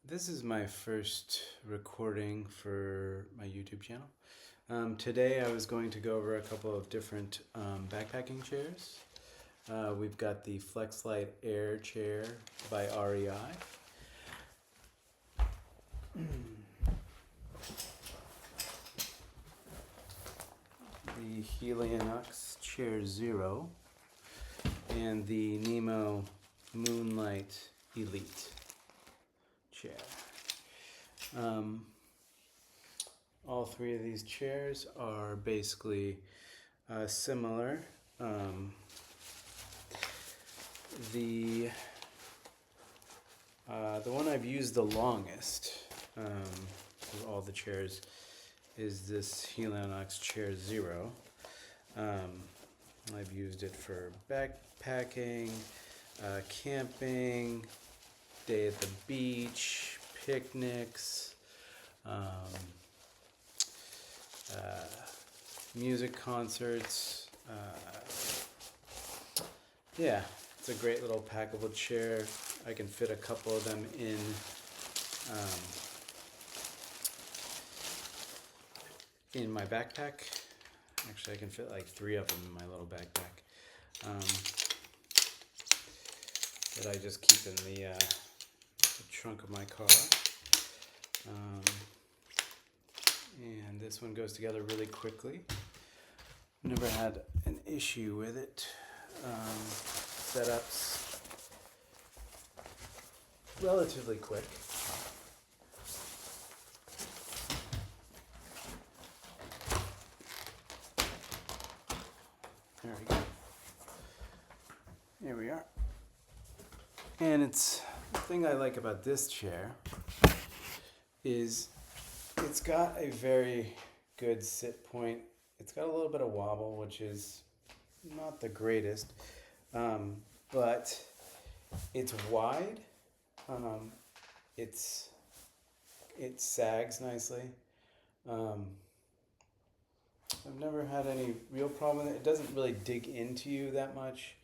This is my first recording for my YouTube channel. Today I was going to go over a couple of different backpacking chairs. We've got the Flexlite Air Chair by REI. The Helinox Chair Zero and the Nemo Moonlight Elite chair. All three of these chairs are basically similar. The one I've used the longest of all the chairs is this Helinox Chair Zero. I've used it for backpacking, camping, day at the beach, picnics, music concerts. Yeah, it's a great little packable chair. I can fit a couple of them in my backpack. Actually, I can fit like 3 of them in my little backpack that I just keep in the trunk of my car. And this one goes together really quickly. Never had an issue with it. Setups relatively quick. There we go. Here we are. And it's the thing I like about this chair is it's got a very good sit point. It's got a little bit of wobble, which is not the greatest, but it's wide. It sags nicely. I've never had any real problem with it. It doesn't really dig into you that much,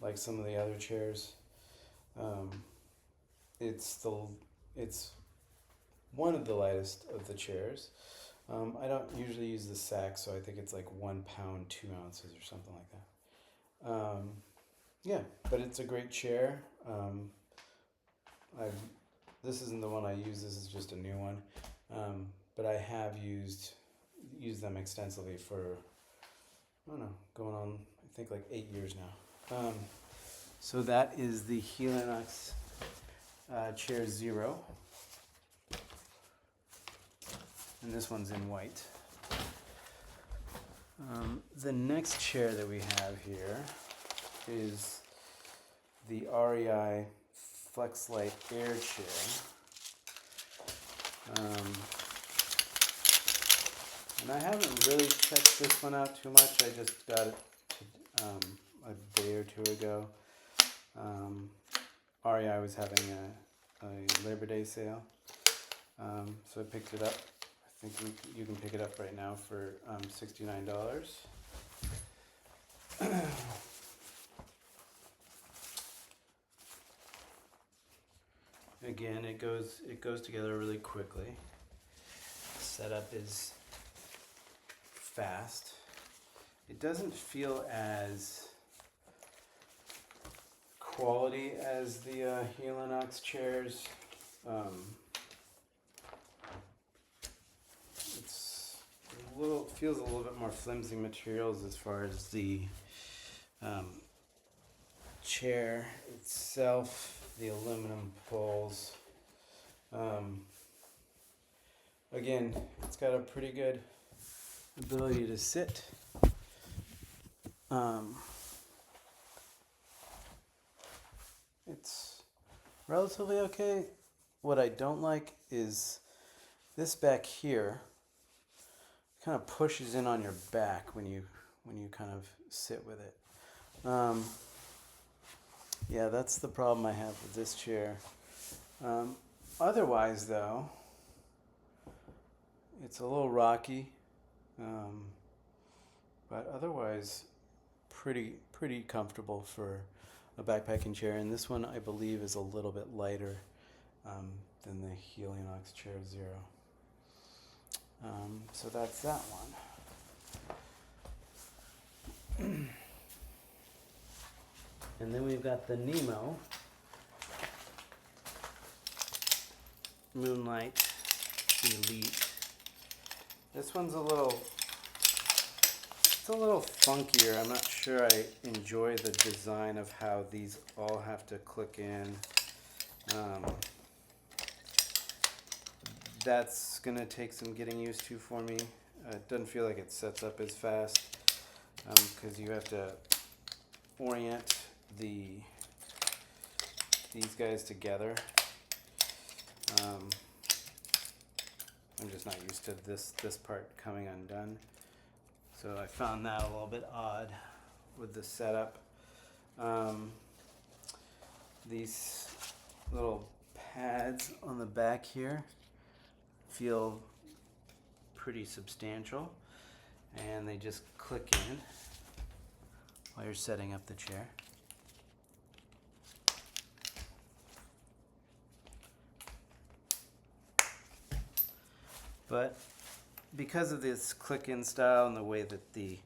like some of the other chairs. It's one of the lightest of the chairs. I don't usually use the sack, so I think it's like 1 pound 2 ounces or something like that. Yeah, but it's a great chair. This isn't the one I use. This is just a new one. But I have used them extensively for, I don't know, going on I think like 8 years now. So that is the Helinox Chair Zero, and this one's in white. The next chair that we have here is the REI Flexlite Air Chair. And I haven't really checked this one out too much. I just got it a day or 2 ago. REI was having a Labor Day sale, so I picked it up. I think you can pick it up right now for $69. Again, it goes together really quickly. Setup is fast. It doesn't feel as quality as the Helinox chairs. Feels a little bit more flimsy materials as far as the chair itself, the aluminum poles. Again, it's got a pretty good ability to sit. It's relatively okay. What I don't like is this back here kind of pushes in on your back when you kind of sit with it. Yeah, that's the problem I have with this chair. Otherwise, though, it's a little rocky, but otherwise pretty comfortable for a backpacking chair. And this one, I believe, is a little bit lighter than the Helinox Chair Zero. So that's that one. And then we've got the Nemo Moonlight Elite. This one's a little funkier. I'm not sure I enjoy the design of how these all have to click in. That's gonna take some getting used to for me. It doesn't feel like it sets up as fast because you have to orient these guys together. I'm just not used to this part coming undone. So I found that a little bit odd with the setup. These little pads on the back here feel pretty substantial, and they just click in while you're setting up the chair. But because of this click-in style and the way that the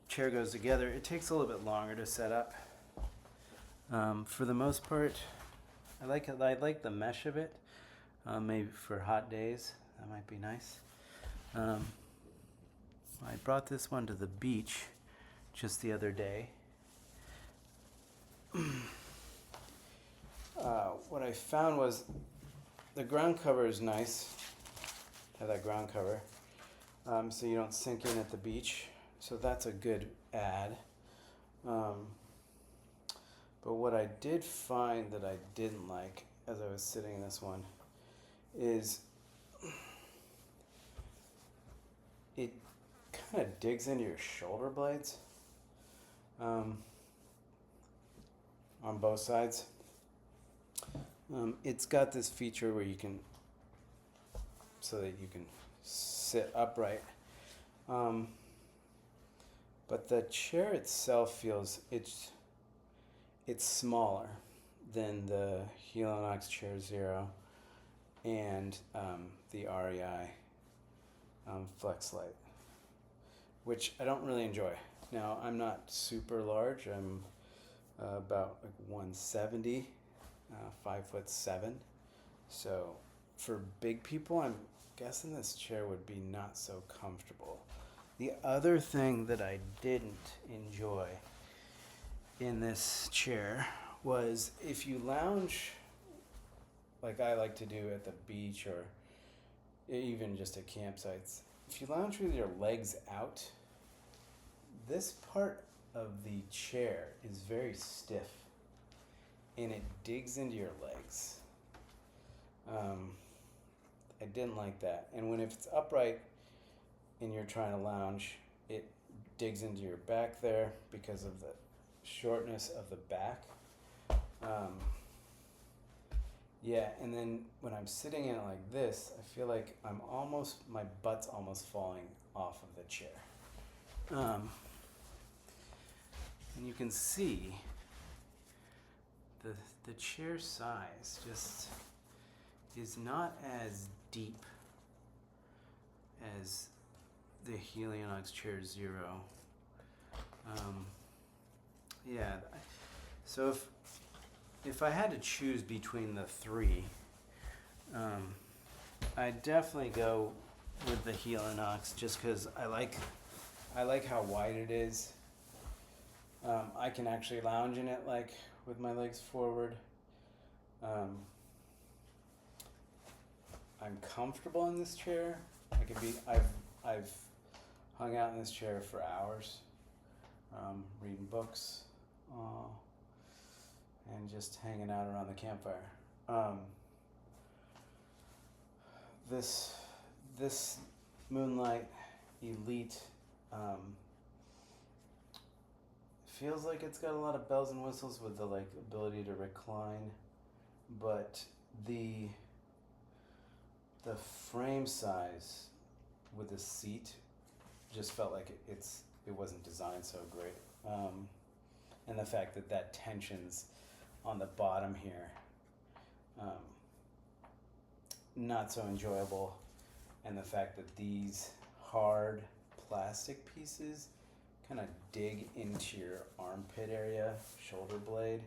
chair goes together, it takes a little bit longer to set up. For the most part, I like the mesh of it. Maybe for hot days, that might be nice. I brought this one to the beach just the other day. What I found was the ground cover is nice. Have that ground cover, so you don't sink in at the beach. So that's a good add. But what I did find that I didn't like as I was sitting in this one is it kind of digs into your shoulder blades on both sides. It's got this feature where you can, so that you can sit upright. But the chair itself feels, it's smaller than the Helinox Chair Zero and the REI Flexlite, which I don't really enjoy. Now, I'm not super large. I'm about like 170, 5'7". So for big people, I'm guessing this chair would be not so comfortable. The other thing that I didn't enjoy in this chair was if you lounge like I like to do at the beach or even just at campsites, if you lounge with your legs out, this part of the chair is very stiff and it digs into your legs. I didn't like that. And if it's upright and you're trying to lounge, it digs into your back there because of the shortness of the back. Yeah, and then when I'm sitting in it like this, I feel like my butt's almost falling off of the chair. And you can see the chair size just is not as deep as the Helinox Chair Zero. Yeah, so if I had to choose between the three, I'd definitely go with the Helinox just because I like how wide it is. I can actually lounge in it like with my legs forward. I'm comfortable in this chair. I've hung out in this chair for hours, reading books, and just hanging out around the campfire. This Moonlight Elite feels like it's got a lot of bells and whistles with the ability to recline, but the frame size with the seat just felt like it wasn't designed so great, and the fact that tension's on the bottom here not so enjoyable, and the fact that these hard plastic pieces kind of dig into your armpit area, shoulder blade.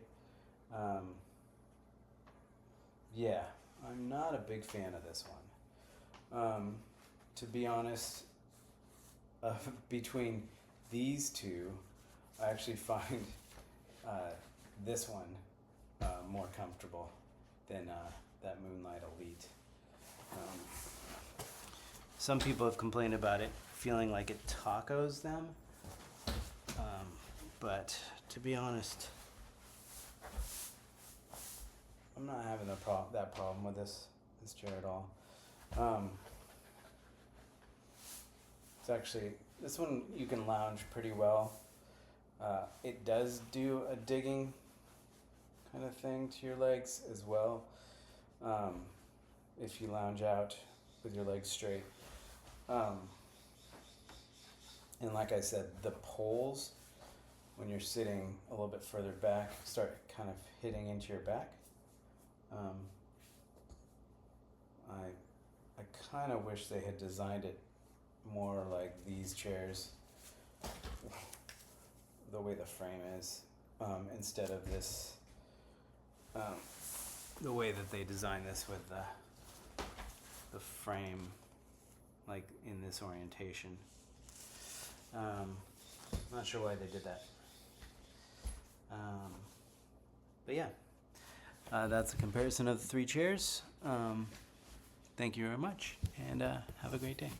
Yeah, I'm not a big fan of this one. To be honest, between these two, I actually find this one more comfortable than that Moonlight Elite. Some people have complained about it feeling like it tacos them, but to be honest, I'm not having that problem with this chair at all. It's actually, this one you can lounge pretty well. It does do a digging kind of thing to your legs as well, if you lounge out with your legs straight. And like I said, the poles, when you're sitting a little bit further back, start kind of hitting into your back. I kind of wish they had designed it more like these chairs, the way the frame is, instead of this, the way that they designed this with the frame, like in this orientation. Not sure why they did that. But yeah, that's a comparison of the three chairs. Thank you very much, and have a great day.